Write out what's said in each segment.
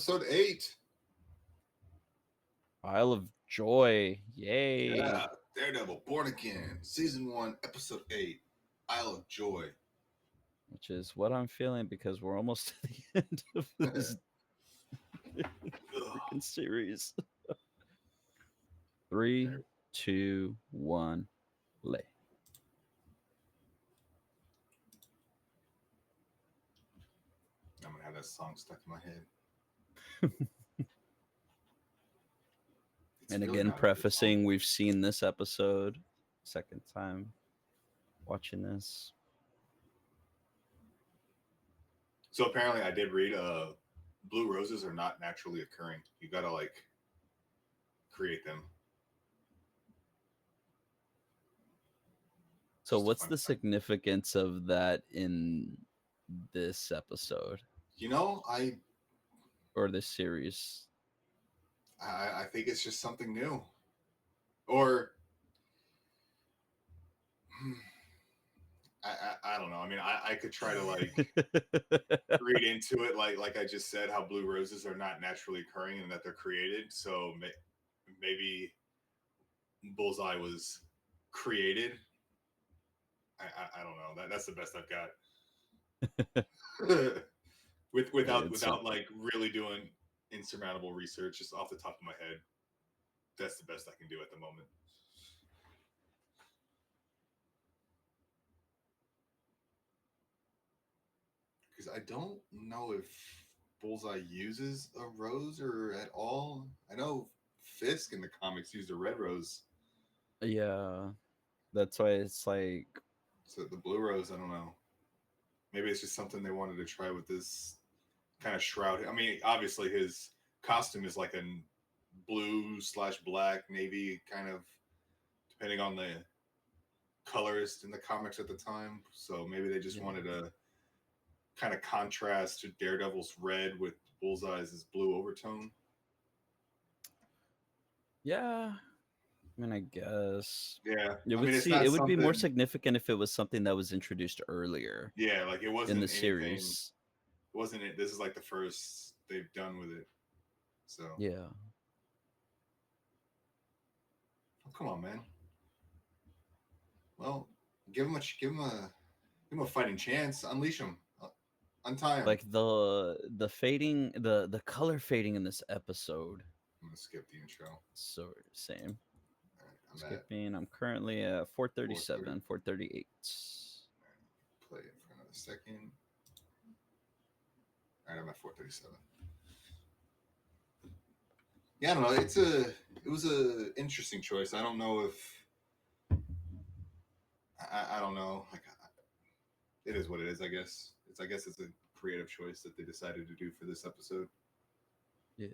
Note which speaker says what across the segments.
Speaker 1: Episode 8.
Speaker 2: Isle of Joy. Yay.
Speaker 1: Yeah, Daredevil, Born Again, Season 1, Episode 8, Isle of Joy.
Speaker 2: Which is what I'm feeling because we're almost to the end of this freaking series. 3, 2, 1, play.
Speaker 1: I'm gonna have that song stuck in my head.
Speaker 2: And again, prefacing, we've seen this episode, second time watching this.
Speaker 1: So apparently I did read blue roses are not naturally occurring. You gotta like create them.
Speaker 2: So what's the significance of that in this episode?
Speaker 1: You know,
Speaker 2: or this series?
Speaker 1: I think it's just something new. Or I don't know. I mean, I could try to like read into it like I just said, how blue roses are not naturally occurring and that they're created. So maybe Bullseye was created. I don't know. That's the best I've got. without like really doing insurmountable research, just off the top of my head. That's the best I can do at the moment. Because I don't know if Bullseye uses a rose or at all. I know Fisk in the comics used a red rose.
Speaker 2: Yeah, that's why it's like.
Speaker 1: So the blue rose, I don't know. Maybe it's just something they wanted to try with this kind of shroud. I mean, obviously his costume is like a blue/black, navy kind of, depending on the colorist in the comics at the time. So maybe they just wanted to kind of contrast to Daredevil's red with Bullseye's blue overtone.
Speaker 2: Yeah, I mean, I guess.
Speaker 1: Yeah,
Speaker 2: it would be more significant if it was something that was introduced earlier.
Speaker 1: Yeah, like it wasn't
Speaker 2: in the series.
Speaker 1: Wasn't it? This is like the first they've done with it. So
Speaker 2: yeah.
Speaker 1: Oh, come on, man. Well, give him a fighting chance. Unleash him. Untie him.
Speaker 2: Like the fading, the color fading in this episode.
Speaker 1: I'm gonna skip the intro.
Speaker 2: So same.
Speaker 1: All right,
Speaker 2: I'm currently at 437, 438.
Speaker 1: Play it for another second. All right, I'm at 437. Yeah, I don't know. It was a interesting choice. I don't know if I don't know. Like, it is what it is. I guess it's a creative choice that they decided to do for this episode.
Speaker 2: Yeah.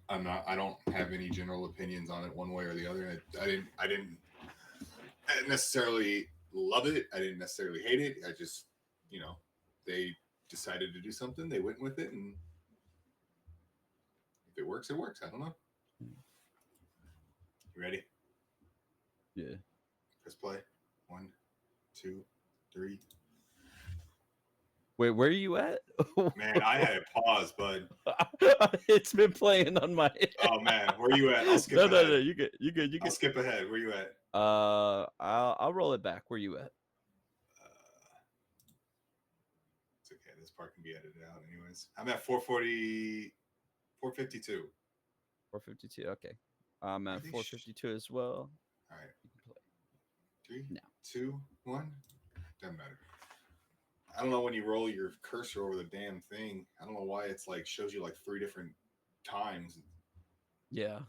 Speaker 1: I don't have any general opinions on it one way or the other. I didn't necessarily love it. I didn't necessarily hate it. I just, they decided to do something. They went with it, and if it works, it works. I don't know. You ready?
Speaker 2: Yeah.
Speaker 1: Press play. 1, 2, 3.
Speaker 2: Wait, where are you at?
Speaker 1: Man, I had it paused, bud.
Speaker 2: It's been playing on my.
Speaker 1: Oh man, where are you at? I'll skip ahead. No,
Speaker 2: you good.
Speaker 1: I'll skip ahead. Where you at?
Speaker 2: I'll roll it back. Where you at?
Speaker 1: It's okay. This part can be edited out, anyways. I'm at 440, 452.
Speaker 2: 452. Okay, I'm at 452 as well.
Speaker 1: All right.
Speaker 2: You can play.
Speaker 1: 3,
Speaker 2: no.
Speaker 1: 2, 1. Doesn't matter. I don't know when you roll your cursor over the damn thing. I don't know why it's like shows you like 3 different times.
Speaker 2: Yeah.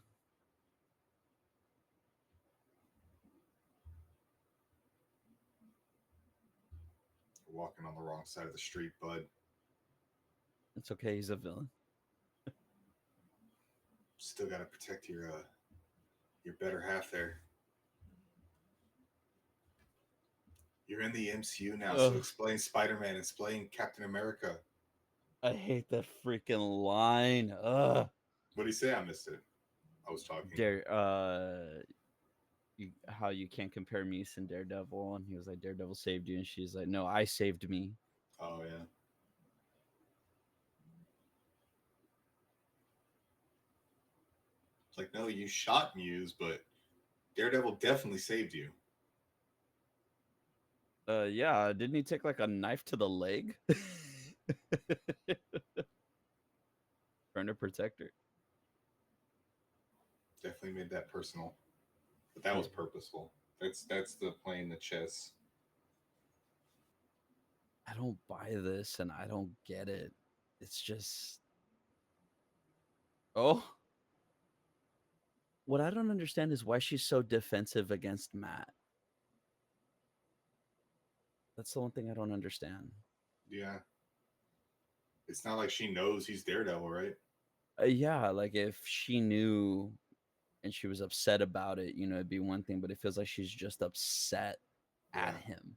Speaker 1: You're walking on the wrong side of the street, bud.
Speaker 2: It's okay. He's a villain.
Speaker 1: Still got to protect your better half there. You're in the MCU now, so explain Spider-Man, explain Captain America.
Speaker 2: I hate that freaking line.
Speaker 1: What did he say? I missed it. I was talking.
Speaker 2: How you can't compare me and Daredevil, and he was like, Daredevil saved you, and she's like, no, I saved me.
Speaker 1: Oh yeah. Like, no, you shot Muse, but Daredevil definitely saved you.
Speaker 2: Yeah, didn't he take like a knife to the leg? Trying to protect her.
Speaker 1: Definitely made that personal, but that was purposeful. That's the playing the chess.
Speaker 2: I don't buy this and I don't get it. It's just oh, what I don't understand is why she's so defensive against Matt. That's the one thing I don't understand.
Speaker 1: Yeah, it's not like she knows he's Daredevil, right?
Speaker 2: Yeah, like if she knew and she was upset about it, it'd be one thing, but it feels like she's just upset at
Speaker 1: Yeah,
Speaker 2: him.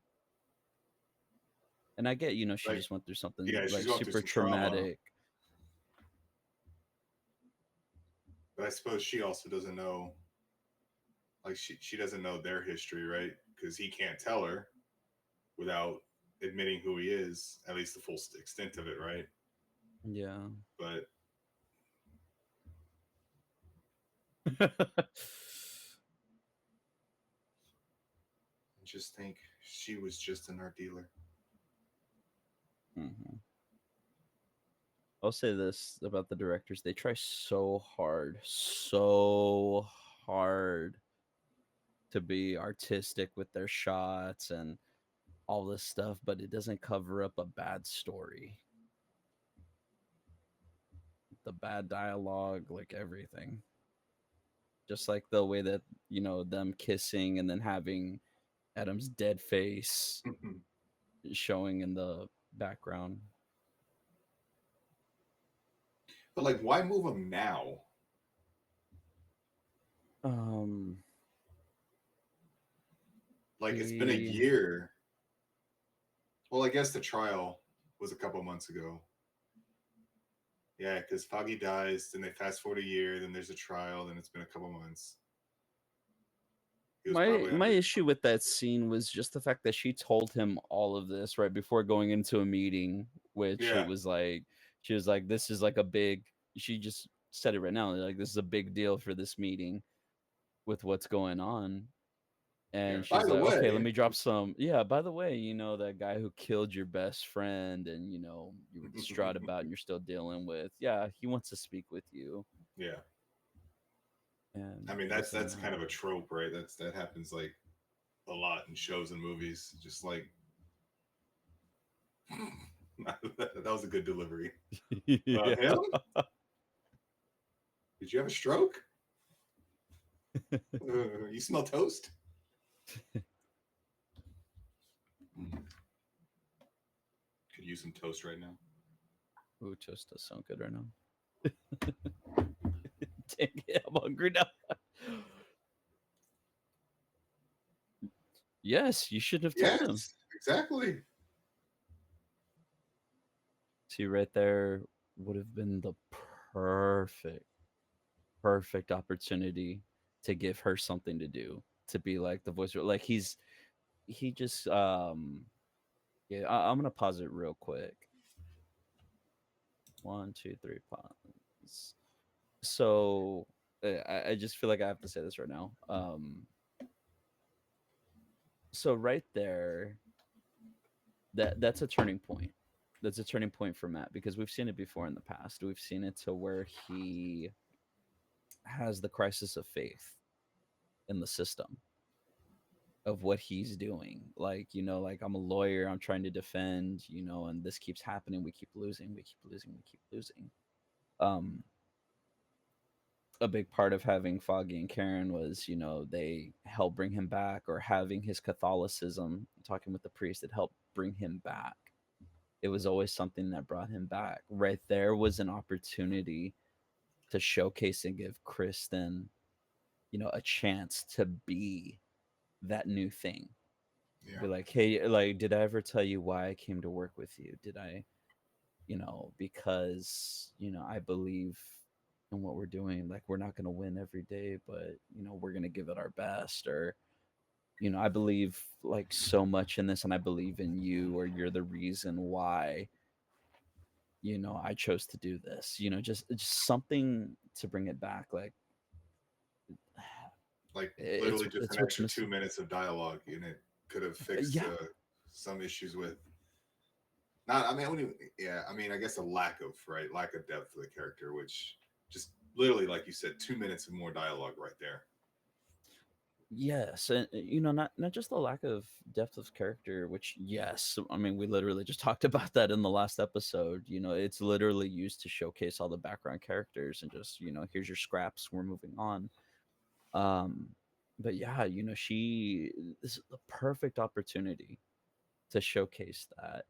Speaker 2: And I get, she
Speaker 1: like
Speaker 2: just went through something
Speaker 1: yeah, she's
Speaker 2: like
Speaker 1: going through
Speaker 2: super
Speaker 1: some trauma,
Speaker 2: traumatic.
Speaker 1: but I suppose she also doesn't know. Like she doesn't know their history, right? Because he can't tell her without admitting who he is, at least the full extent of it, right?
Speaker 2: Yeah.
Speaker 1: But I just think she was just an art dealer.
Speaker 2: hmm I'll say this about the directors. They try so hard to be artistic with their shots and all this stuff, but it doesn't cover up a bad story. The bad dialogue, like everything. Just like the way that, them kissing and then having Adam's dead face showing in the background.
Speaker 1: But like, why move him now?
Speaker 2: Um
Speaker 1: Like, it's been a
Speaker 2: he
Speaker 1: year. Well, I guess the trial was a couple months ago. Yeah, because Foggy dies, then they fast forward a year, then there's a trial, then it's been a couple months. He was
Speaker 2: my
Speaker 1: probably
Speaker 2: my
Speaker 1: under.
Speaker 2: issue with that scene was just the fact that she told him all of this right before going into a meeting, which it
Speaker 1: Yeah,
Speaker 2: was like she was like, this is like a big, she just said it right now, like this is a big deal for this meeting with what's going on.
Speaker 1: yeah.
Speaker 2: And
Speaker 1: By
Speaker 2: she's
Speaker 1: the
Speaker 2: like, okay, let
Speaker 1: way,
Speaker 2: me drop some. Yeah, by the way, that guy who killed your best friend and, you were distraught about and you're still dealing with. Yeah, he wants to speak with you.
Speaker 1: yeah.
Speaker 2: And
Speaker 1: I mean,
Speaker 2: this and
Speaker 1: that's
Speaker 2: that.
Speaker 1: kind of a trope, right? That happens like a lot in shows and movies. Just like that was a good delivery.
Speaker 2: Yeah.
Speaker 1: Him? Did you have a stroke? You smell toast? Could use some toast right now.
Speaker 2: Ooh, toast does sound good right now. Dang it, I'm hungry now. Yes, you should have told him.
Speaker 1: Yes, exactly.
Speaker 2: See, right there would have been the perfect, perfect opportunity to give her something to do, to be like the voice. Like he just, yeah, I'm gonna pause it real quick. 1, 2, 3, pause. So I just feel like I have to say this right now. So right there, that's a turning point. That's a turning point for Matt because we've seen it before in the past. We've seen it to where he has the crisis of faith in the system of what he's doing. Like, like I'm a lawyer, I'm trying to defend, and this keeps happening. We keep losing, we keep losing, we keep losing. Um, a big part of having Foggy and Karen was, they helped bring him back, or having his Catholicism, talking with the priest, that helped bring him back. It was always something that brought him back. Right there was an opportunity to showcase and give Kristen, a chance to be that new thing.
Speaker 1: Yeah.
Speaker 2: Be like, hey, like, did I ever tell you why I came to work with you? Did I, because, I believe in what we're doing. Like, we're not going to win every day, but, we're going to give it our best. Or, I believe like so much in this and I believe in you, or you're the reason why, I chose to do this, just something to bring it back. Like,
Speaker 1: Like
Speaker 2: It's
Speaker 1: literally just
Speaker 2: it's
Speaker 1: an
Speaker 2: what's
Speaker 1: extra two
Speaker 2: missing.
Speaker 1: minutes of dialogue, and it could have fixed
Speaker 2: Yeah,
Speaker 1: some issues with. Not, I mean, I wouldn't yeah, I mean, I guess a lack of lack of depth for the character, which just literally, like you said, 2 minutes of more dialogue right there.
Speaker 2: yes, and not just the lack of depth of character, which yes, I mean we literally just talked about that in the last episode. It's literally used to showcase all the background characters and just here's your scraps, we're moving on. Um, but yeah, she this is the perfect opportunity to showcase that,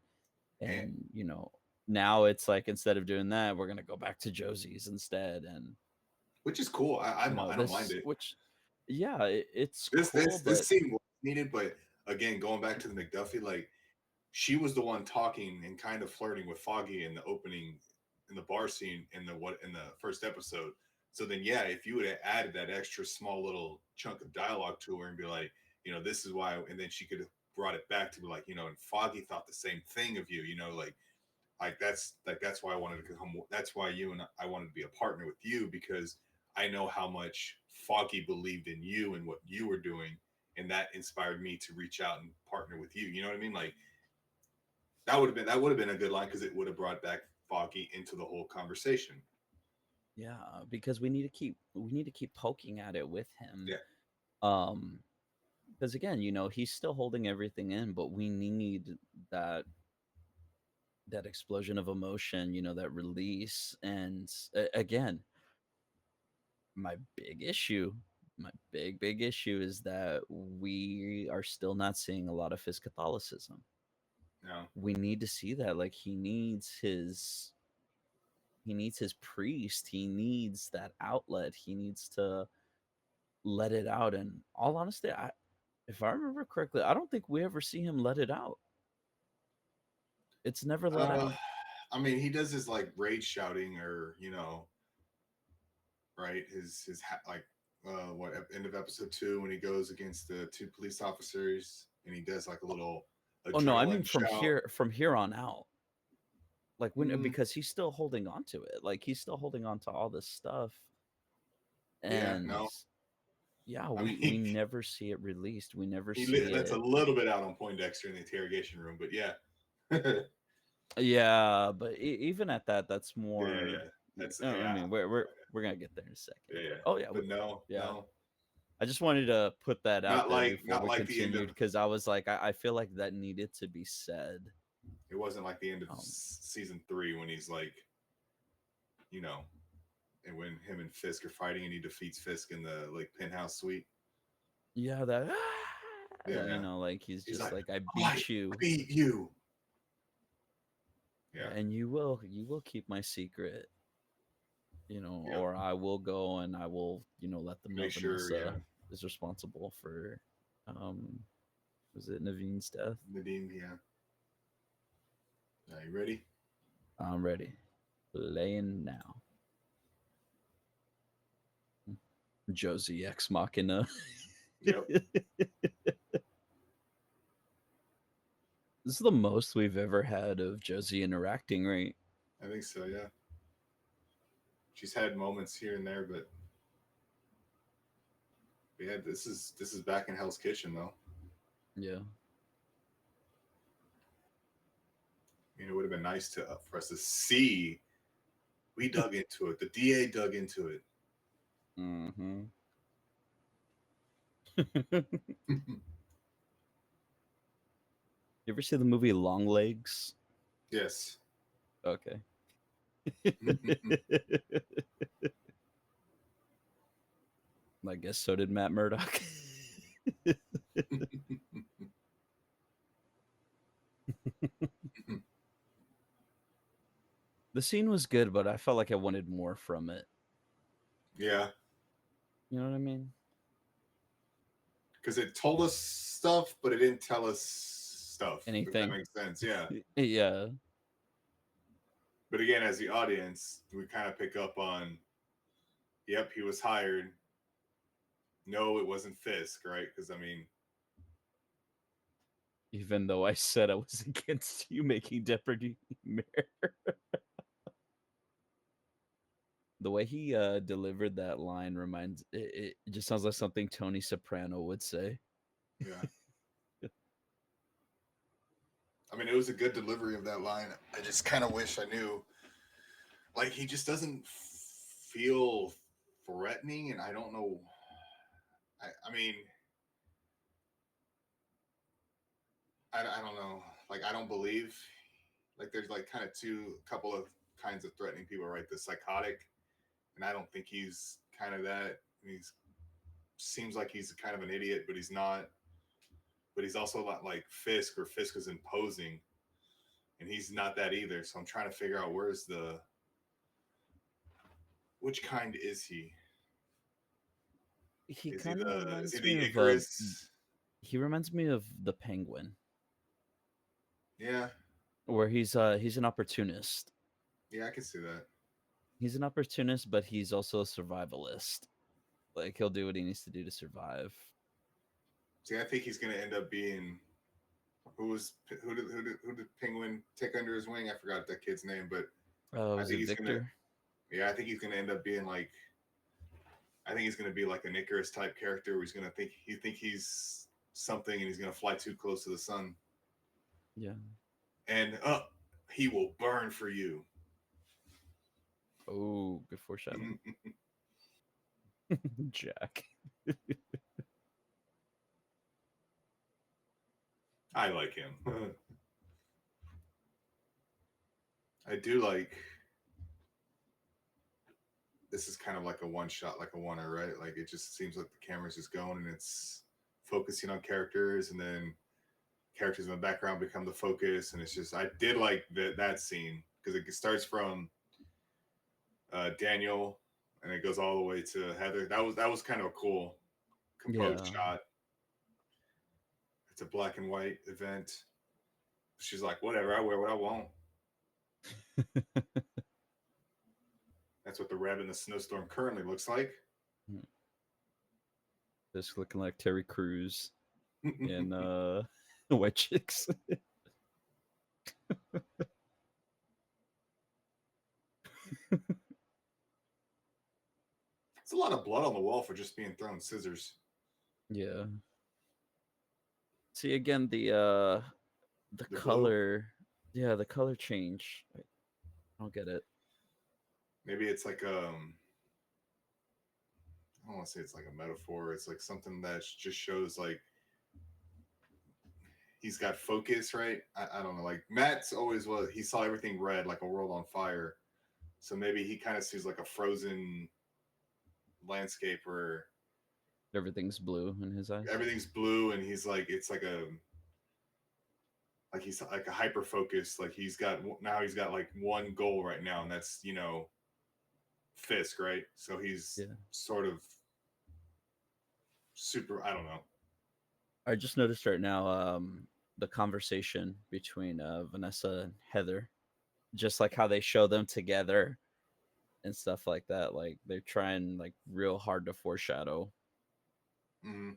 Speaker 1: And
Speaker 2: and now it's like instead of doing that, we're gonna go back to Josie's instead, and
Speaker 1: which is cool. I don't mind
Speaker 2: this
Speaker 1: it.
Speaker 2: which yeah, it's
Speaker 1: This
Speaker 2: cool,
Speaker 1: this
Speaker 2: but
Speaker 1: this scene was needed, but again, going back to the McDuffie, like she was the one talking and kind of flirting with Foggy in the opening, in the bar scene in the first episode. So then, yeah, if you would have added that extra small little chunk of dialogue to her and be like, this is why, and then she could have brought it back to be like, and Foggy thought the same thing of you, that's why I wanted to come. That's why you and I wanted to be a partner with you, because I know how much Foggy believed in you and what you were doing, and that inspired me to reach out and partner with you. You know what I mean? Like that would have been a good line because it would have brought back Foggy into the whole conversation.
Speaker 2: yeah, because we need to keep poking at it with him.
Speaker 1: Yeah,
Speaker 2: Um, because again, he's still holding everything in, but we need that that explosion of emotion, that release. And again, my big issue, my big issue is that we are still not seeing a lot of his Catholicism.
Speaker 1: no,
Speaker 2: We need to see that. Like he needs his priest. He needs that outlet. He needs to let it out. And all honesty, if I remember correctly, I don't think we ever see him let it out. It's never let
Speaker 1: uh,
Speaker 2: out.
Speaker 1: I mean, he does his like rage shouting, or right, like what end of episode 2 when he goes against the two police officers and he does like a little
Speaker 2: Oh no, I mean
Speaker 1: adrenaline shout.
Speaker 2: from here on out. Like when
Speaker 1: Mm,
Speaker 2: because he's still holding on to it. Like he's still holding on to all this stuff.
Speaker 1: yeah,
Speaker 2: And
Speaker 1: no,
Speaker 2: yeah,
Speaker 1: I
Speaker 2: we
Speaker 1: mean,
Speaker 2: never see it released. We never see
Speaker 1: that's a
Speaker 2: it.
Speaker 1: little bit out on Poindexter in the interrogation room, but yeah. Yeah,
Speaker 2: Yeah, but even at that, that's
Speaker 1: yeah,
Speaker 2: more.
Speaker 1: yeah. That's
Speaker 2: I
Speaker 1: yeah,
Speaker 2: mean, we're gonna get there in a second.
Speaker 1: yeah,
Speaker 2: But
Speaker 1: yeah.
Speaker 2: oh yeah,
Speaker 1: But no,
Speaker 2: yeah.
Speaker 1: no,
Speaker 2: I just wanted to put that out there before
Speaker 1: not
Speaker 2: we
Speaker 1: like the end of.
Speaker 2: continued because I was like, I feel like that needed to be said.
Speaker 1: It wasn't like the end of
Speaker 2: Um,
Speaker 1: season 3 when he's like, you know, and when him and Fisk are fighting and he defeats Fisk in the like penthouse suite.
Speaker 2: yeah, that
Speaker 1: Yeah, yeah.
Speaker 2: like he's
Speaker 1: He's
Speaker 2: just
Speaker 1: like,
Speaker 2: like I
Speaker 1: I
Speaker 2: beat you,
Speaker 1: beat you. Yeah,
Speaker 2: and you will keep my secret,
Speaker 1: yeah.
Speaker 2: or I will go and I will let them know
Speaker 1: Make sure, yeah.
Speaker 2: Vanessa is responsible for, um, was it Naveen's death?
Speaker 1: Nadim, yeah. Are you ready?
Speaker 2: I'm ready, laying now. Josie Ex Machina.
Speaker 1: Yep.
Speaker 2: This is the most we've ever had of Josie interacting, right?
Speaker 1: I think so, yeah. She's had moments here and there, but yeah, this is back in Hell's Kitchen though.
Speaker 2: Yeah.
Speaker 1: I mean, it would have been nice to for us to see. We dug into it. The DA dug into it.
Speaker 2: Mm-hmm. You ever see the movie Long Legs?
Speaker 1: Yes.
Speaker 2: Okay. I guess so did Matt Murdock. The scene was good, but I felt like I wanted more from it.
Speaker 1: Yeah,
Speaker 2: You know what I mean?
Speaker 1: because it told us stuff, but it didn't tell us stuff. If that
Speaker 2: Anything.
Speaker 1: makes sense, yeah.
Speaker 2: Yeah.
Speaker 1: But again, as the audience, we kind of pick up on, yep, he was hired. No, it wasn't Fisk, right? Because I mean,
Speaker 2: Even though I said I was against you making Deputy Mayor. The way he delivered that line reminds it just sounds like something Tony Soprano would say.
Speaker 1: Yeah. I mean, it was a good delivery of that line. I just kind of wish I knew. Like, he just doesn't feel threatening, and I don't know. I mean, I don't know. Like, I don't believe. Like, there's like kind of couple of kinds of threatening people, right? The psychotic, and I don't think he's kind of that. He's seems like he's kind of an idiot, but he's not. But he's also not like Fisk, or Fisk is imposing, and he's not that either. So I'm trying to figure out which kind is he?
Speaker 2: He
Speaker 1: Is he
Speaker 2: kind of reminds me
Speaker 1: the
Speaker 2: of
Speaker 1: Icarus?
Speaker 2: he reminds me of the Penguin,
Speaker 1: Yeah,
Speaker 2: where he's an opportunist.
Speaker 1: yeah, I can see that.
Speaker 2: He's an opportunist, but he's also a survivalist. Like he'll do what he needs to do to survive.
Speaker 1: See, I think he's going to end up being who did Penguin take under his wing? I forgot that kid's name, but I
Speaker 2: Was
Speaker 1: think
Speaker 2: it
Speaker 1: he's gonna
Speaker 2: Victor?
Speaker 1: yeah, I think he's gonna end up being like I think he's gonna be like an Icarus type character where he's something and he's gonna fly too close to the sun
Speaker 2: Yeah.
Speaker 1: and he will burn for you.
Speaker 2: Oh, good foreshadowing. Jack.
Speaker 1: I like him. I do like this is kind of like a one shot, like a oneer, right? Like it just seems like the camera's just going and it's focusing on characters, and then characters in the background become the focus, and it's just I did like that scene because it starts from Daniel and it goes all the way to Heather. That was kind of a cool composed
Speaker 2: Yeah.
Speaker 1: shot. It's a black and white event. She's like, whatever, I wear what I want. That's what the rabbit in the snowstorm currently looks like.
Speaker 2: Just looking like Terry Crews in White Chicks.
Speaker 1: It's a lot of blood on the wall for just being thrown scissors.
Speaker 2: Yeah. See again the
Speaker 1: The blue,
Speaker 2: color. Yeah, the color change. I don't get it.
Speaker 1: maybe it's like I don't want to say it's like a metaphor. It's like something that just shows like he's got focus, right? I don't know. Like Matt's always was he saw everything red, like a world on fire. So maybe he kind of sees like a frozen landscape where
Speaker 2: Everything's blue in his eyes.
Speaker 1: everything's blue, and he's like it's he's like a hyper focus. Like he's got like one goal right now, and that's Fisk, right? So he's
Speaker 2: Yeah.
Speaker 1: sort of super. I don't know.
Speaker 2: I just noticed right now the conversation between Vanessa and Heather, just like how they show them together and stuff like that. Like they're trying like real hard to foreshadow.
Speaker 1: Mm,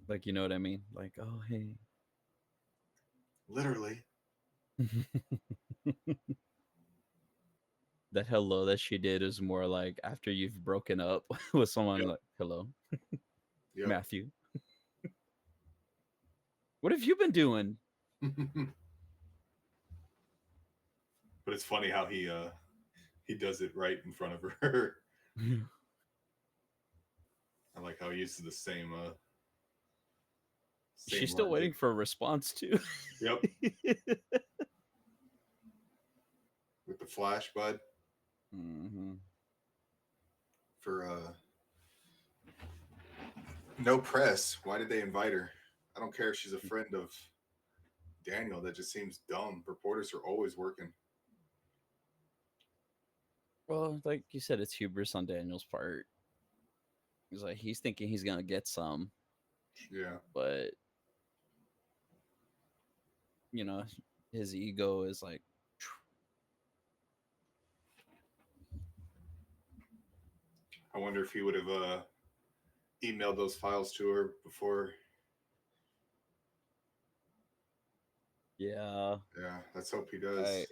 Speaker 2: Like you know what I mean? Like, oh hey.
Speaker 1: literally.
Speaker 2: That hello that she did is more like after you've broken up with someone
Speaker 1: Yep.
Speaker 2: like hello,
Speaker 1: Yep.
Speaker 2: Matthew. What have you been doing?
Speaker 1: But it's funny how he does it right in front of her. I like how he uses the same
Speaker 2: She's still
Speaker 1: line.
Speaker 2: waiting for a response too.
Speaker 1: Yep. With the flash bud
Speaker 2: hmm
Speaker 1: for no press. Why did they invite her? I don't care if she's a friend of Daniel. That just seems dumb. Reporters are always working.
Speaker 2: Well, like you said, it's hubris on Daniel's part. He's like he's thinking he's gonna get some,
Speaker 1: Yeah.
Speaker 2: but you know, his ego is like,
Speaker 1: I wonder if he would have emailed those files to her before.
Speaker 2: yeah,
Speaker 1: Yeah, let's hope he
Speaker 2: I
Speaker 1: does.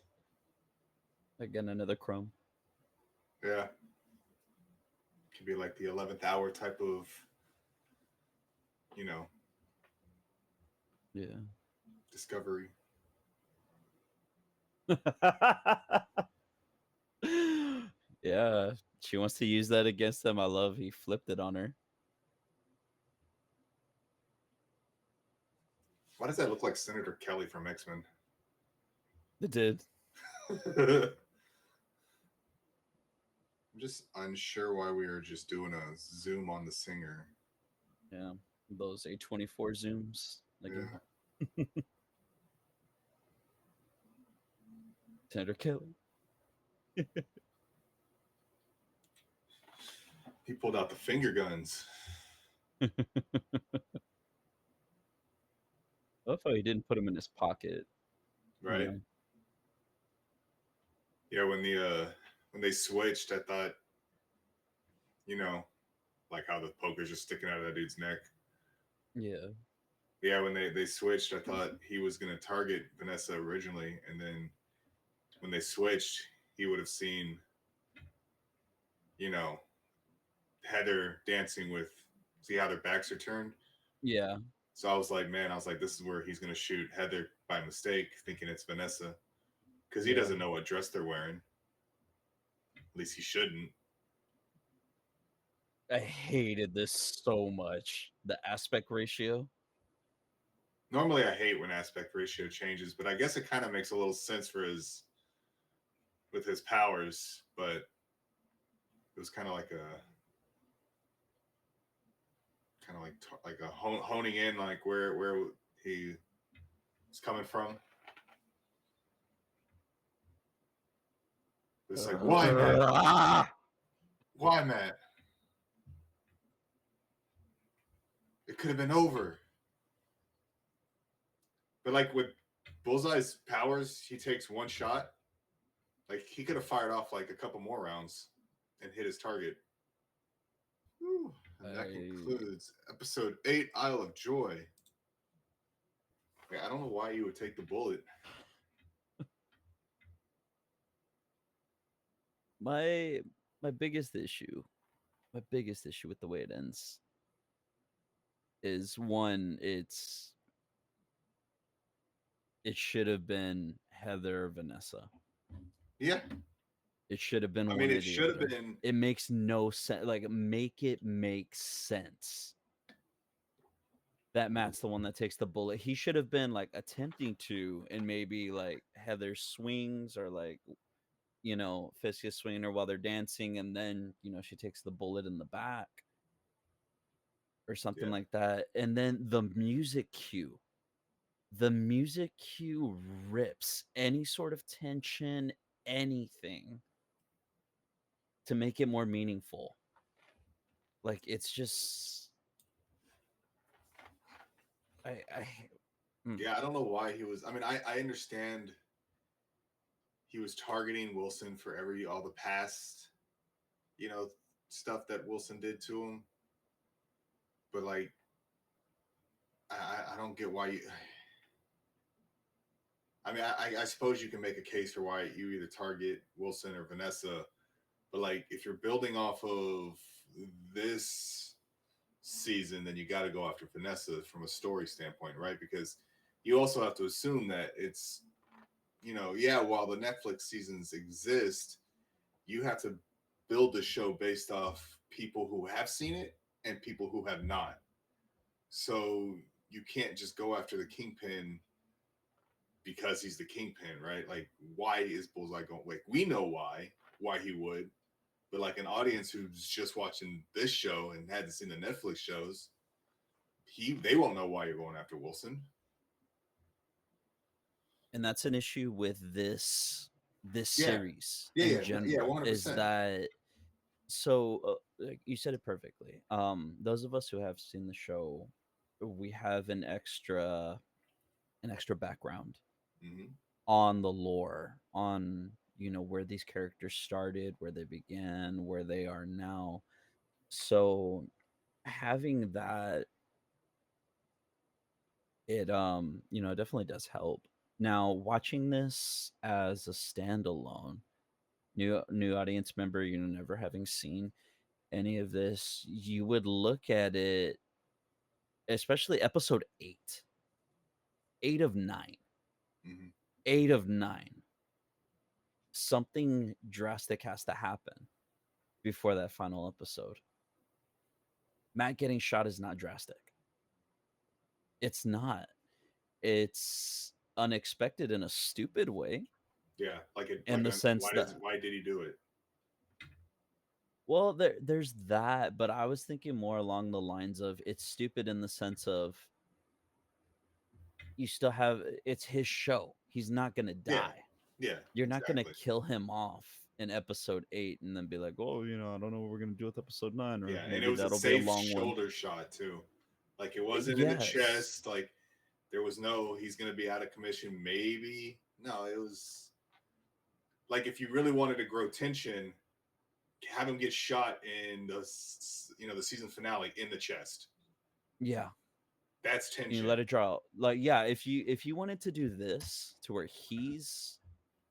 Speaker 2: again another crumb.
Speaker 1: Yeah. Could be like the 11th hour type of, you know,
Speaker 2: Yeah.
Speaker 1: discovery.
Speaker 2: Yeah. She wants to use that against him. I love he flipped it on her.
Speaker 1: Why does that look like Senator Kelly from X-Men?
Speaker 2: It did.
Speaker 1: I'm just unsure why we were just doing a zoom on the singer.
Speaker 2: Yeah. Those A24 zooms. Like
Speaker 1: Yeah.
Speaker 2: Senator Kelly.
Speaker 1: He pulled out the finger guns.
Speaker 2: I love how he didn't put them in his pocket.
Speaker 1: Right.
Speaker 2: You know?
Speaker 1: Yeah, when they switched, I thought, you know, like how the poker's just sticking out of that dude's neck.
Speaker 2: Yeah.
Speaker 1: Yeah, when they switched, I thought he was gonna target Vanessa originally, and then when they switched, he would have seen, you know, Heather dancing with, see how their backs are turned.
Speaker 2: Yeah.
Speaker 1: So I was like, man, I was like, this is where he's gonna shoot Heather by mistake, thinking it's Vanessa, because he
Speaker 2: Yeah.
Speaker 1: doesn't know what dress they're wearing. At least he shouldn't.
Speaker 2: I hated this so much. The aspect ratio.
Speaker 1: Normally, I hate when aspect ratio changes, but I guess it kind of makes a little sense for his with his powers. But it was kind of like a honing in, like where he was coming from. It's like, why, Matt? Why, Matt? It could have been over. But like with Bullseye's powers, he takes one shot. Like he could have fired off like a couple more rounds and hit his target. Whew. And that concludes episode 8, Isle of Joy. I don't know why you would take the bullet.
Speaker 2: My biggest issue with the way it ends is one, it should have been Heather or Vanessa.
Speaker 1: Yeah.
Speaker 2: It should have been
Speaker 1: I
Speaker 2: one
Speaker 1: mean,
Speaker 2: or
Speaker 1: it
Speaker 2: the
Speaker 1: should
Speaker 2: other.
Speaker 1: have been.
Speaker 2: It makes no sense. Like, make it make sense that Matt's the one that takes the bullet. He should have been like attempting to, and maybe like Heather swings or like, you know, Fiscus swinging her while they're dancing, and then, you know, she takes the bullet in the back or something
Speaker 1: Yeah.
Speaker 2: like that. And then the music cue rips any sort of tension, anything, to make it more meaningful. Like, it's just
Speaker 1: Yeah, I don't know why he was. I mean, I understand he was targeting Wilson for all the past, you know, stuff that Wilson did to him. But like, I don't get why you. I mean, I suppose you can make a case for why you either target Wilson or Vanessa, but like if you're building off of this season, then you got to go after Vanessa from a story standpoint, right? Because you also have to assume that it's, you know, yeah, while the Netflix seasons exist, you have to build the show based off people who have seen it and people who have not. So you can't just go after the Kingpin because he's the Kingpin, right? Like, why is Bullseye going? Like, we know why he would, but like an audience who's just watching this show and hadn't seen the Netflix shows, they won't know why you're going after Wilson.
Speaker 2: and that's an issue with this series
Speaker 1: Yeah,
Speaker 2: in general.
Speaker 1: 100%.
Speaker 2: Is that so? Like you said it perfectly. Those of us who have seen the show, we have an extra background on the lore, on, you know, where these characters started, where they began, where they are now. So having that, it you know, it definitely does help. Now, watching this as a standalone, new audience member, you know, never having seen, any of this, you would look at it, especially episode 8, 8 of 9,
Speaker 1: Hmm.
Speaker 2: 8 of 9. Something drastic has to happen before that final episode. Matt getting shot is not drastic. It's not. It's unexpected in a stupid way,
Speaker 1: Yeah, like it,
Speaker 2: in the sense that,
Speaker 1: why did he do it?
Speaker 2: well, there's that, but I was thinking more along the lines of it's stupid in the sense of you still have, it's his show. He's not going to
Speaker 1: Yeah,
Speaker 2: die.
Speaker 1: yeah,
Speaker 2: You're not going to
Speaker 1: exactly.
Speaker 2: kill him off in episode 8 and then be like, "Oh, I don't know what we're going to do with episode 9, or
Speaker 1: Yeah, and it
Speaker 2: maybe
Speaker 1: was a
Speaker 2: that'll be a
Speaker 1: safe
Speaker 2: long one."
Speaker 1: shoulder shot too. Like it wasn't in the
Speaker 2: Yes.
Speaker 1: chest. Like there was no he's gonna be out of commission. Maybe no, it was like if you really wanted to grow tension, have him get shot in the season finale in the chest.
Speaker 2: Yeah.
Speaker 1: That's
Speaker 2: You
Speaker 1: tension.
Speaker 2: let it draw. Like, yeah, if you wanted to do this to where he's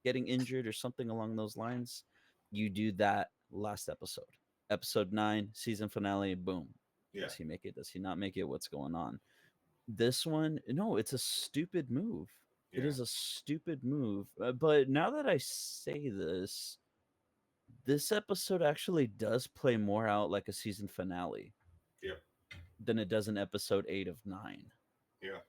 Speaker 2: getting injured or something along those lines, you do that last episode. Episode 9, season finale, boom.
Speaker 1: Yeah,
Speaker 2: Does he make it? Does he not make it? What's going on? This one, no, it's a stupid move. It
Speaker 1: yeah,
Speaker 2: is a stupid move. But now that I say this, this episode actually does play more out like a season finale
Speaker 1: yeah,
Speaker 2: than it does in episode 8 of 9.
Speaker 1: yeah,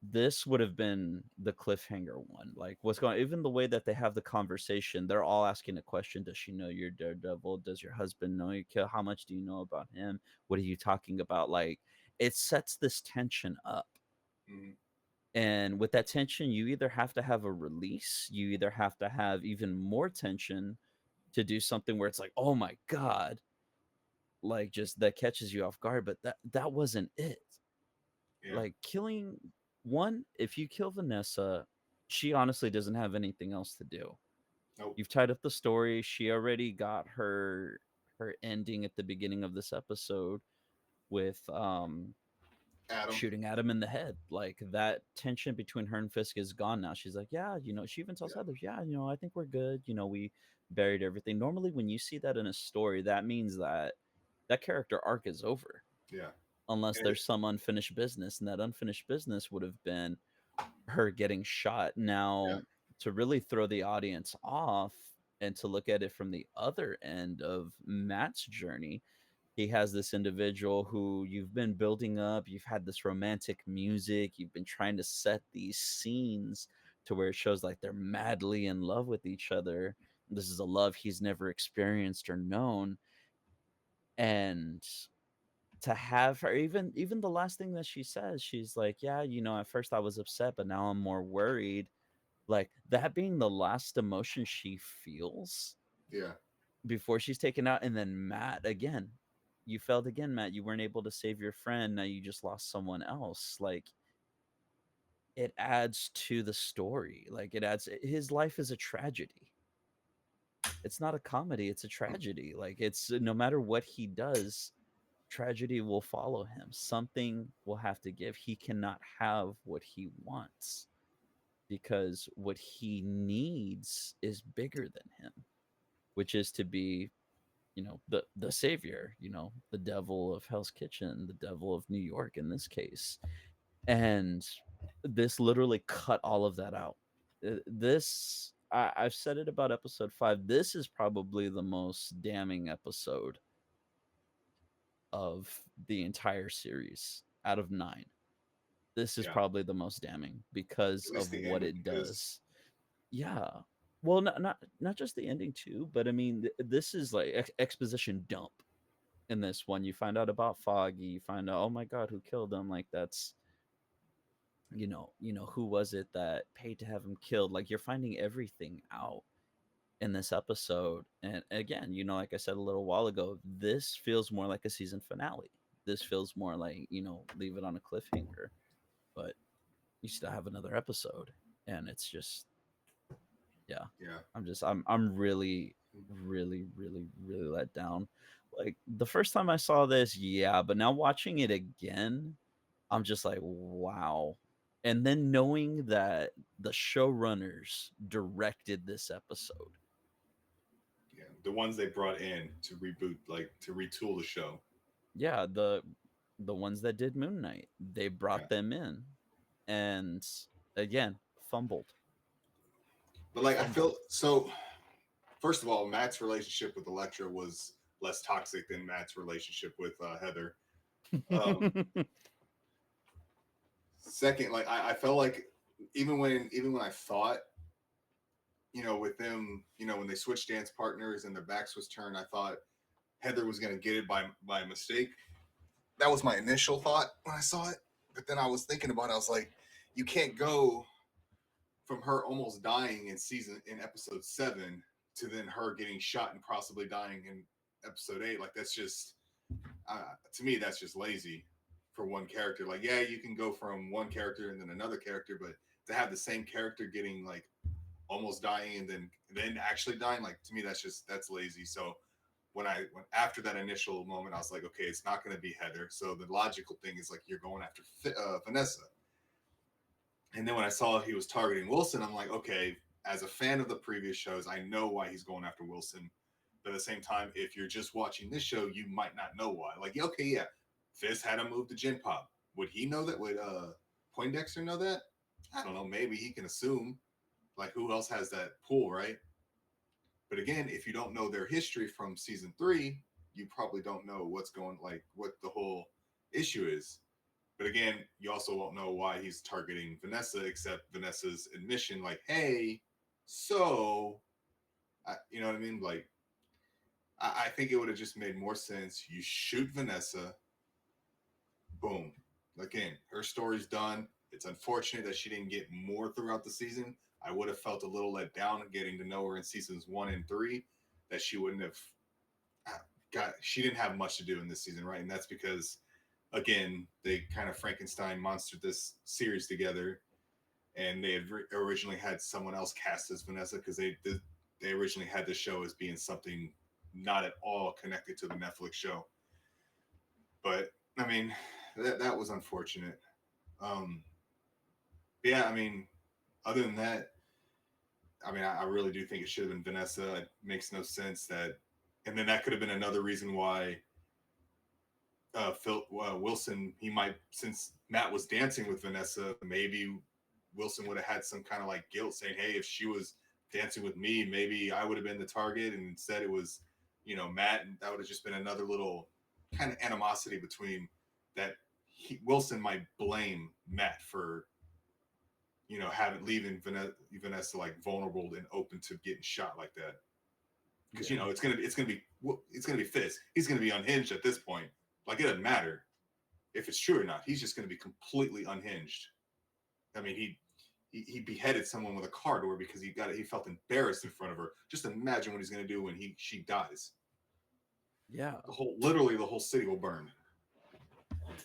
Speaker 2: This would have been the cliffhanger one. Like, what's going, even the way that they have the conversation, they're all asking a question. Does she know you're Daredevil? Does your husband know you kill? How much do you know about him? What are you talking about? Like, it sets this tension up.
Speaker 1: hmm,
Speaker 2: And with that tension, you either have to have a release, you either have to have even more tension to do something where it's like, oh my God, like just that catches you off guard. But that wasn't it.
Speaker 1: yeah.
Speaker 2: Like killing one, if you kill Vanessa, she honestly doesn't have anything else to do.
Speaker 1: Nope.
Speaker 2: You've tied up the story. She already got her ending at the beginning of this episode with
Speaker 1: Adam.
Speaker 2: shooting Adam in the head. Like that tension between her and Fisk is gone now. She's like, yeah, she even tells
Speaker 1: Yeah,
Speaker 2: Heather, yeah, I think we're good. We buried everything. Normally, when you see that in a story, that means that that character arc is over,
Speaker 1: yeah,
Speaker 2: unless
Speaker 1: and
Speaker 2: there's some unfinished business, and that unfinished business would have been her getting shot.
Speaker 1: yeah,
Speaker 2: Now, to really throw the audience off and to look at it from the other end of Matt's journey, he has this individual who you've been building up, you've had this romantic music, you've been trying to set these scenes to where it shows like they're madly in love with each other. This is a love he's never experienced or known. And to have her, even the last thing that she says, she's like, yeah, at first I was upset, but now I'm more worried. Like that being the last emotion she feels
Speaker 1: yeah,
Speaker 2: before she's taken out. And then Matt again, you failed again, Matt. You weren't able to save your friend. Now you just lost someone else. Like it adds to the story. Like it adds, his life is a tragedy. It's not a comedy, it's a tragedy. Like it's, no matter what he does, tragedy will follow him. Something will have to give. He cannot have what he wants because what he needs is bigger than him, which is to be, the savior, the devil of Hell's Kitchen, the devil of New York in this case. And this literally cut all of that out. This, I've said it about episode 5. This is probably the most damning episode of the entire series out of 9. This is
Speaker 1: yeah.
Speaker 2: probably the most damning because
Speaker 1: At least
Speaker 2: of
Speaker 1: the
Speaker 2: what
Speaker 1: ending
Speaker 2: it
Speaker 1: is.
Speaker 2: does. Yeah. Well, not just the ending too, but I mean, this is like exposition dump. In this one, you find out about Foggy. You find out, oh my God, who killed him? Like that's, who was it that paid to have him killed? Like you're finding everything out in this episode. And again, like I said a little while ago, this feels more like a season finale. This feels more like, leave it on a cliffhanger, but you still have another episode. And it's just, yeah,
Speaker 1: Yeah,
Speaker 2: I'm really, really, really, really let down. Like the first time I saw this, yeah, but now watching it again, I'm just like, wow. And then knowing that the showrunners directed this episode,
Speaker 1: yeah. the ones they brought in to reboot, like to retool the show.
Speaker 2: Yeah, the ones that did Moon Knight, they
Speaker 1: Yeah.
Speaker 2: brought them in, and again fumbled,
Speaker 1: But like I feel
Speaker 2: fumbled.
Speaker 1: so. First of all, Matt's relationship with Elektra was less toxic than Matt's relationship with Heather. Um, Second, like I felt like even when I thought, with them, when they switched dance partners and their backs was turned, I thought Heather was gonna get it by mistake. That was my initial thought when I saw it. But then I was thinking about it. I was like, you can't go from her almost dying in episode 7 to then her getting shot and possibly dying in episode 8. Like that's just to me that's just lazy for one character. Like yeah, you can go from one character and then another character, but to have the same character getting like almost dying and then actually dying, like to me that's lazy. So when after that initial moment, I was like, okay, it's not going to be Heather. So the logical thing is like you're going after Vanessa. And then when I saw he was targeting Wilson, I'm like, okay, as a fan of the previous shows, I know why he's going after Wilson. But at the same time, if you're just watching this show, you might not know why. Like, okay, yeah, Fizz had him move to Gen Pop. Would he know that? Would Poindexter know that? I don't know. Maybe he can assume. Like, who else has that pool, right? But again, if you don't know their history from season 3, you probably don't know what the whole issue is. But again, you also won't know why he's targeting Vanessa, except Vanessa's admission, like, "Hey, so," you know what I mean? Like, I think it would have just made more sense. You shoot Vanessa, boom. Again, her story's done. It's unfortunate that she didn't get more throughout the season. I would have felt a little let down getting to know her in seasons 1 and 3. That she wouldn't have she didn't have much to do in this season, right? And that's because again, they kind of Frankenstein monstered this series together, and they had originally had someone else cast as Vanessa because they originally had the show as being something not at all connected to the Netflix show. But I mean, that was unfortunate. Um, yeah, I mean, other than that, I mean, I really do think it should have been Vanessa. It makes no sense that, and then that could have been another reason why Phil Wilson, he might, since Matt was dancing with Vanessa, maybe Wilson would have had some kind of like guilt saying, hey, if she was dancing with me, maybe I would have been the target. And instead it was, Matt. And that would have just been another little kind of animosity between that. Wilson might blame Matt for, leaving Vanessa like vulnerable and open to getting shot like that. Because,
Speaker 2: Yeah.
Speaker 1: it's going to be Fizz. He's going to be unhinged at this point. Like it doesn't matter if it's true or not. He's just going to be completely unhinged. I mean, he beheaded someone with a car door because he felt embarrassed in front of her. Just imagine what he's going to do when she dies.
Speaker 2: Yeah.
Speaker 1: Literally the whole city will burn.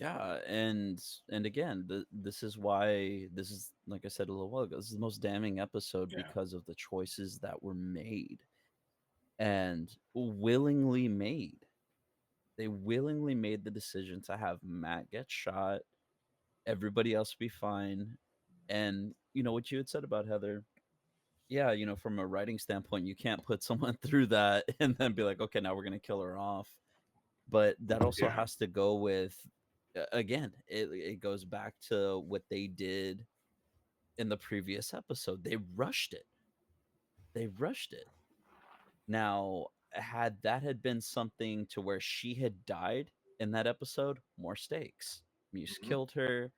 Speaker 2: Yeah, and again, this is why this is, like I said a little while ago, this is the most damning episode
Speaker 1: Yeah.
Speaker 2: because of the choices that were made and willingly made. They willingly made the decision to have Matt get shot, everybody else be fine, and what you had said about Heather. Yeah, from a writing standpoint, you can't put someone through that and then be like, okay, now we're gonna kill her off. But that also
Speaker 1: Yeah.
Speaker 2: has to go with, again, it goes back to what they did in the previous episode. They rushed it. Now, had been something to where she had died in that episode, more stakes. Muse
Speaker 1: Mm-hmm.
Speaker 2: killed her.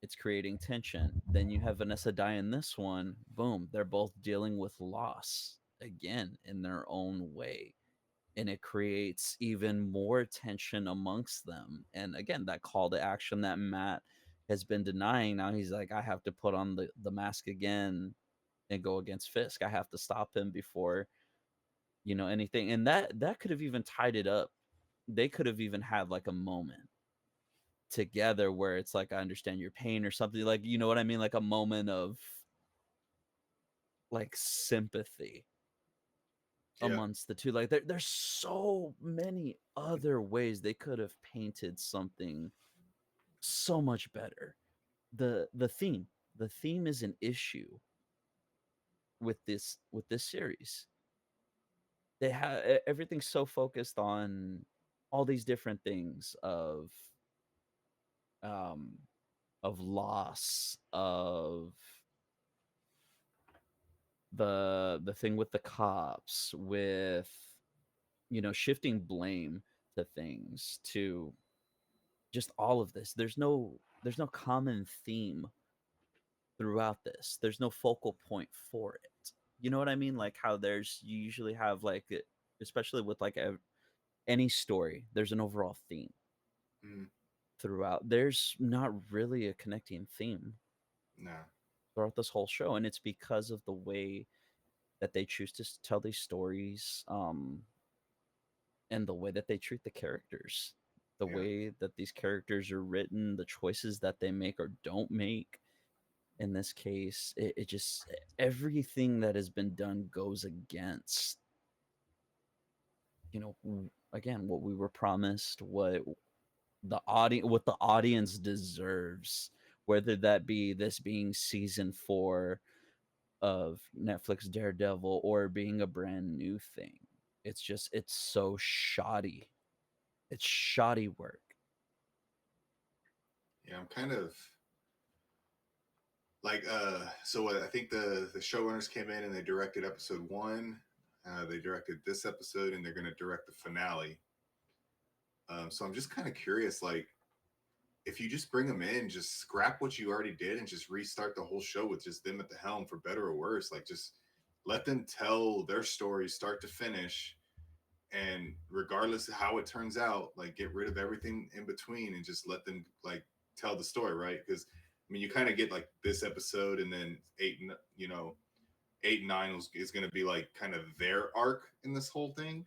Speaker 2: It's creating tension. Then you have Vanessa die in this one. Boom, they're both dealing with loss again in their own way, and it creates even more tension amongst them. And again, that call to action that Matt has been denying, now he's like, I have to put on the mask again and go against Fisk. I have to stop him before anything. And that could have even tied it up. They could have even had like a moment together where it's like, I understand your pain or something, like, you know what I mean, like a moment of like sympathy
Speaker 1: Yeah.
Speaker 2: amongst the two. Like there's so many other ways they could have painted something so much better. The theme is an issue with this series. they have everything's so focused on all these different things um of loss, of the thing with the cops, with shifting blame to things, to just all of this. There's no common theme throughout this. There's no focal point for it. You know what I mean? Like how you usually have like especially with like any story, there's an overall theme
Speaker 1: Mm,
Speaker 2: throughout. There's not really a connecting theme
Speaker 1: nah.
Speaker 2: throughout this whole show, and it's because of the way that they choose to tell these stories, and the way that they treat the characters, the
Speaker 1: Yeah.
Speaker 2: way that these characters are written, the choices that they make or don't make. In this case, it just everything that has been done goes against, again, what we were promised, what the audience deserves, whether that be this being season 4 of Netflix Daredevil or being a brand new thing. It's so shoddy. It's shoddy work.
Speaker 1: Yeah, I'm kind of like so what I think the showrunners came in and they directed episode 1. They directed this episode and they're going to direct the finale. So I'm just kind of curious, like, if you just bring them in, just scrap what you already did and just restart the whole show with just them at the helm, for better or worse. Like, just let them tell their story start to finish, and regardless of how it turns out, like, get rid of everything in between and just let them like tell the story, right? Because I mean, you kind of get like this episode, and then 8 and 9 is going to be like kind of their arc in this whole thing,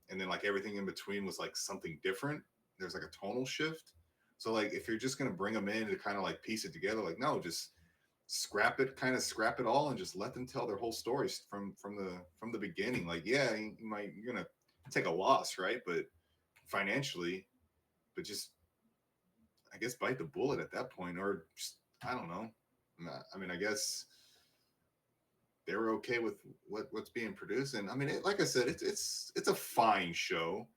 Speaker 1: and then like everything in between was like something different. There's like a tonal shift. So like if you're just going to bring them in to kind of like piece it together, like, no, just scrap it all and just let them tell their whole stories from the beginning. Like, yeah, you're gonna take a loss, right? But financially, but just, I guess, bite the bullet at that point, or just, I don't know. I mean, I guess they were okay with what's being produced, and I mean, like I said, it's a fine show.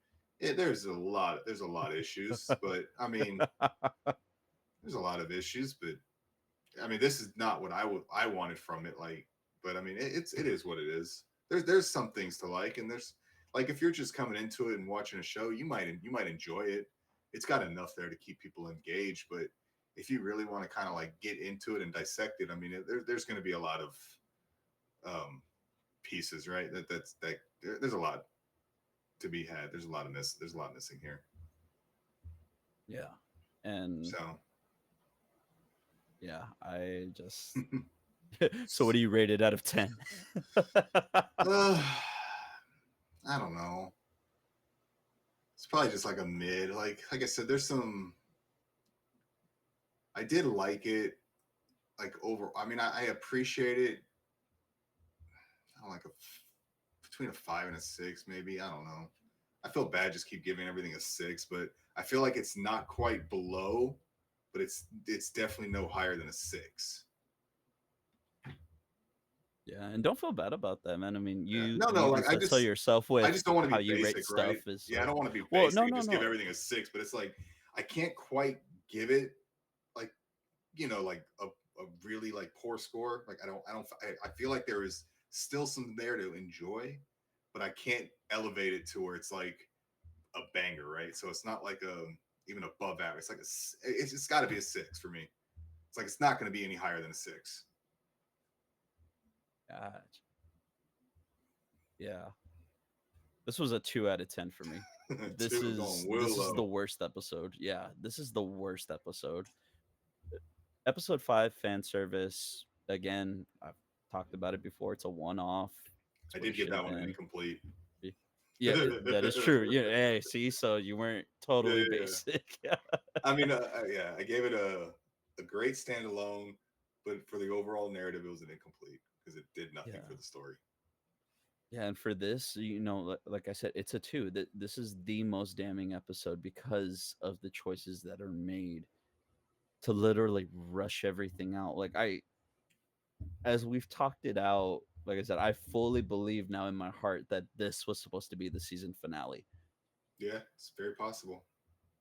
Speaker 1: There's a lot of issues, but I mean, there's a lot of issues, but I mean, this is not what I wanted from it. Like, but I mean, it is what it is. There's some things to like, and there's like, if you're just coming into it and watching a show, you might enjoy it. It's got enough there to keep people engaged. But if you really want to kind of like get into it and dissect it, I mean, there's going to be a lot of pieces, right? There's a lot to be had. There's a lot missing here.
Speaker 2: Yeah. And
Speaker 1: So
Speaker 2: yeah, I just so what do you rate it out of 10?
Speaker 1: I don't know. It's probably just like a mid. Like I said, there's some. I did like it. Like, over. I mean, I appreciate it. I don't like between a 5 and a 6, maybe. I don't know. I feel bad just keep giving everything a 6, but I feel like it's not quite below, but it's definitely no higher than a 6.
Speaker 2: Yeah, and don't feel bad about that, man. I mean,
Speaker 1: Yeah.
Speaker 2: you
Speaker 1: No,
Speaker 2: you
Speaker 1: no.
Speaker 2: even
Speaker 1: Like,
Speaker 2: said so yourself
Speaker 1: I
Speaker 2: with
Speaker 1: just don't want to
Speaker 2: how
Speaker 1: be
Speaker 2: you rate
Speaker 1: basic, right?
Speaker 2: stuff is
Speaker 1: Yeah, I don't want to be
Speaker 2: well,
Speaker 1: basic
Speaker 2: no,
Speaker 1: and
Speaker 2: no,
Speaker 1: just give
Speaker 2: no.
Speaker 1: everything a 6, but it's like I can't quite give it like, like a really like poor score. Like, I feel like there is still some there to enjoy, but I can't elevate it to where it's like a banger, right? So it's not like even above average. It's like it's got to be a 6 for me. It's like it's not going to be any higher than a 6.
Speaker 2: God. Yeah. This was a 2 out of 10 for me. This
Speaker 1: 2
Speaker 2: is
Speaker 1: going
Speaker 2: this is the
Speaker 1: Willow.
Speaker 2: worst episode. Yeah, this is the worst episode. Episode 5, fan service. Again, I've talked about it before. It's a one-off. It's
Speaker 1: I
Speaker 2: what it
Speaker 1: did give
Speaker 2: should
Speaker 1: that
Speaker 2: have
Speaker 1: one an
Speaker 2: been.
Speaker 1: incomplete.
Speaker 2: Yeah, that is true. Yeah, hey, see, so you weren't
Speaker 1: Yeah,
Speaker 2: totally
Speaker 1: yeah, yeah.
Speaker 2: basic.
Speaker 1: I mean, yeah, I gave it a great standalone, but for the overall narrative, it was an incomplete because it did nothing for
Speaker 2: Yeah.
Speaker 1: the story.
Speaker 2: Yeah, and for this, like I said, it's a 2. That this is the most damning episode because of the choices that are made to literally rush everything out. Like as we've talked it out Like I said, I fully believe now in my heart that this was supposed to be the season finale.
Speaker 1: Yeah, it's very possible.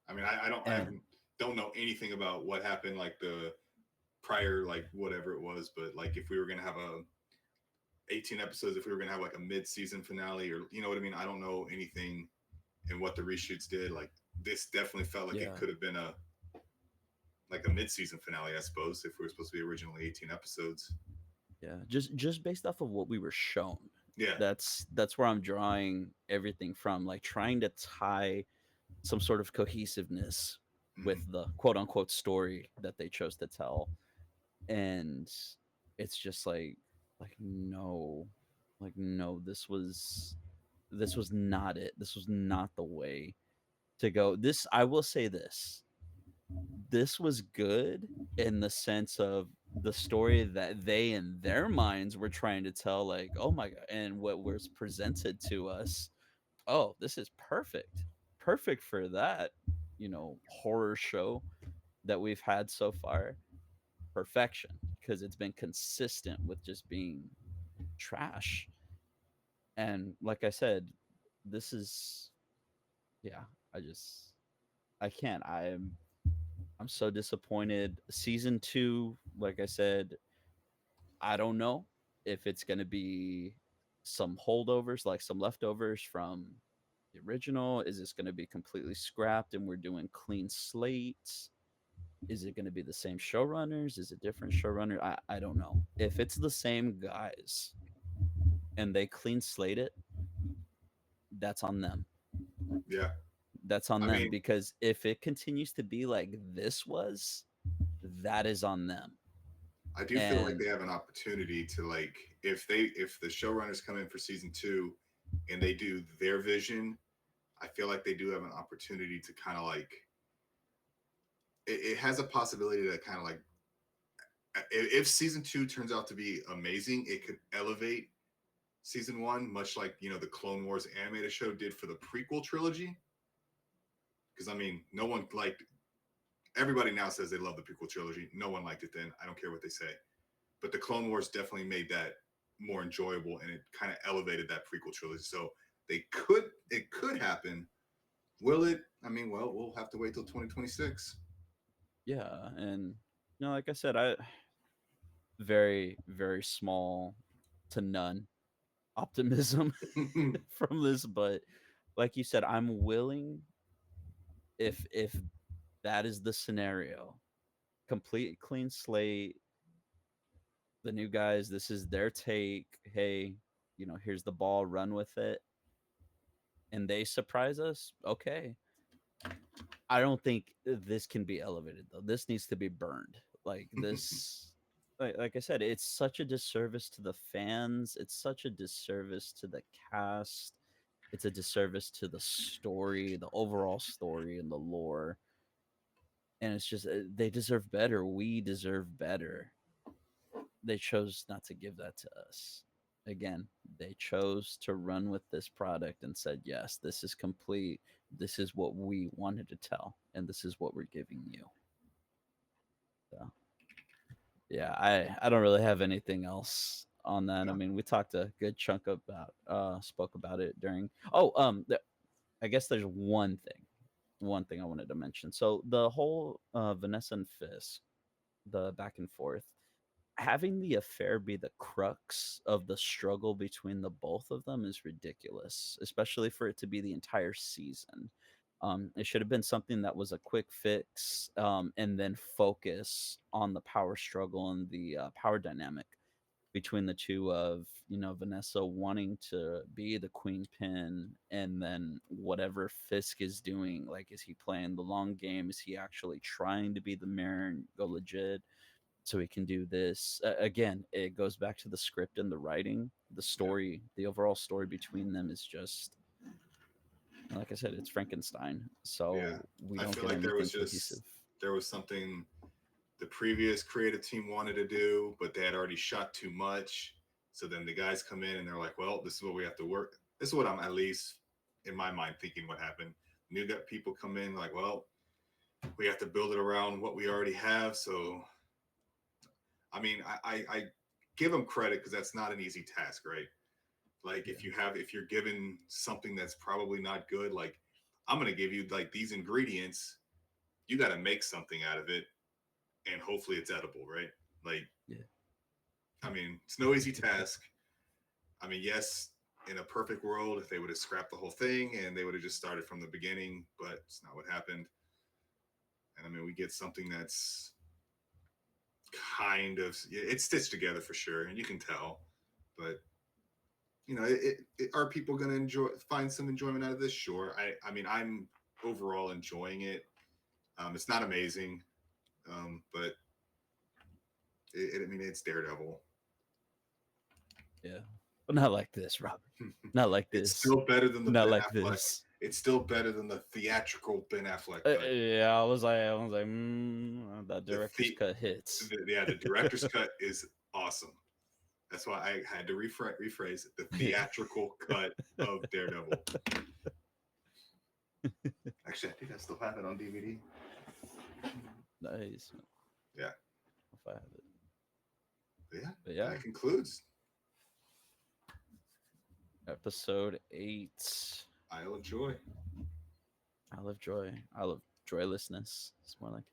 Speaker 1: I mean, I don't, I
Speaker 2: And
Speaker 1: haven't, don't know anything about what happened, like the prior, like whatever it was, but like if we were gonna have a 18 episodes, if we were gonna have like a mid-season finale, or you know what I mean. I don't know anything in what the reshoots did. Like this definitely felt like it
Speaker 2: yeah,
Speaker 1: could have been a like a mid-season finale, I suppose, if we were supposed to be originally 18 episodes.
Speaker 2: yeah, just based off of what we were shown.
Speaker 1: Yeah.
Speaker 2: That's where I'm drawing everything from, like trying to tie some sort of cohesiveness with
Speaker 1: Mm-hmm.
Speaker 2: the quote unquote story that they chose to tell. And it's just like no, like no, this was not it. This was not the way to go. This, I will say this was good in the sense of the story that they in their minds were trying to tell, like, oh my god, and what was presented to us, oh, this is perfect, perfect for that, horror show that we've had so far. Perfection, because it's been consistent with just being trash. And like I said, this is, yeah, I just, I can't. I'm so disappointed. Season 2, like I said, I don't know if it's going to be some holdovers, like some leftovers from the original. Is this going to be completely scrapped and we're doing clean slates? Is it going to be the same showrunners? Is it different showrunner? I don't know. If it's the same guys and they clean slate it, that's on them.
Speaker 1: Yeah.
Speaker 2: That's on
Speaker 1: I
Speaker 2: them,
Speaker 1: mean,
Speaker 2: because if it continues to be like this was, that is on them.
Speaker 1: I do feel like
Speaker 2: And
Speaker 1: they have an opportunity to like if the showrunners come in for season two and they do their vision, I feel like they do have an opportunity to kind of like it has a possibility to kind of like if season two turns out to be amazing, it could elevate season one, much like the Clone Wars animated show did for the prequel trilogy. Because I mean, no one liked. Everybody now says they love the prequel trilogy. No one liked it then. I don't care what they say. But the Clone Wars definitely made that more enjoyable, and it kind of elevated that prequel trilogy. So it could happen. Will it? I mean, well, we'll have to wait till 2026.
Speaker 2: yeah, and like I said, I very, very small to none optimism from this, but like you said, I'm willing, if that is the scenario, complete clean slate, the new guys, this is their take, hey, here's the ball, run with it, and they surprise us, okay. I don't think this can be elevated though. This needs to be burned. Like this, like I said, it's such a disservice to the fans. It's such a disservice to the cast. It's a disservice to the story, the overall story and the lore. And it's just they deserve better. We deserve better. They chose not to give that to us. Again, they chose to run with this product and said, yes, this is complete. This is what we wanted to tell, and this is what we're giving you. So, yeah, I don't really have anything else on that. I
Speaker 1: Yeah.
Speaker 2: mean, we talked a good chunk about spoke about it during. I guess there's one thing I wanted to mention. So the whole Vanessa and Fisk, the back and forth, having the affair be the crux of the struggle between the both of them is ridiculous, especially for it to be the entire season. It should have been something that was a quick fix, and then focus on the power struggle and the power dynamic between the two of Vanessa wanting to be the queen pin, and then whatever Fisk is doing, like, is he playing the long game, is he actually trying to be the mayor and go legit so he can do this. Again, it goes back to the script and the writing, the
Speaker 1: Yeah.
Speaker 2: story, the overall story between them is just, like I said, it's Frankenstein.
Speaker 1: Yeah.
Speaker 2: So we
Speaker 1: I
Speaker 2: don't
Speaker 1: feel
Speaker 2: get
Speaker 1: like
Speaker 2: anything cohesive.
Speaker 1: there was something the previous creative team wanted to do, but they had already shot too much. So then the guys come in and they're like, well, this is what we have to work. This is what I'm at least in my mind thinking what happened. New got people come in like, well, we have to build it around what we already have. So I mean, give them credit because that's not an easy task, right? Like
Speaker 2: Yeah.
Speaker 1: if you're given something that's probably not good, like I'm gonna give you like these ingredients, you got to make something out of it, and hopefully it's edible, right? Like,
Speaker 2: Yeah.
Speaker 1: I mean, it's no easy task. I mean, yes, in a perfect world, if they would have scrapped the whole thing and they would have just started from the beginning, but it's not what happened. And I mean, we get something that's kind of it's stitched together for sure, and you can tell. But you know, are people going to find some enjoyment out of this? Sure. I mean, I'm overall enjoying it. It's not amazing, but I mean, it's Daredevil.
Speaker 2: Yeah. But not like this, Robert. Not like
Speaker 1: It's
Speaker 2: this.
Speaker 1: still better than the
Speaker 2: Not
Speaker 1: Ben
Speaker 2: like
Speaker 1: Affleck.
Speaker 2: this.
Speaker 1: It's still better than the theatrical Ben Affleck cut.
Speaker 2: Yeah, I was like, that director's cut hits.
Speaker 1: The director's cut is awesome. That's why I had to rephrase it. The theatrical cut of Daredevil. Actually, I think I still have it on DVD.
Speaker 2: Nice.
Speaker 1: Yeah.
Speaker 2: If I have it.
Speaker 1: But yeah. That concludes
Speaker 2: episode 8.
Speaker 1: Isle of Joy.
Speaker 2: Isle of Joy. Isle of joylessness. It's more like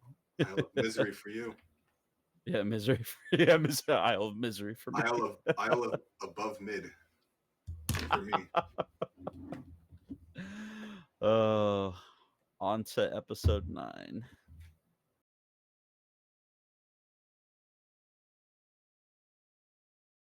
Speaker 1: Isle of misery for you.
Speaker 2: Yeah, misery. Isle of misery for me.
Speaker 1: Isle of above mid for me.
Speaker 2: On to episode 9.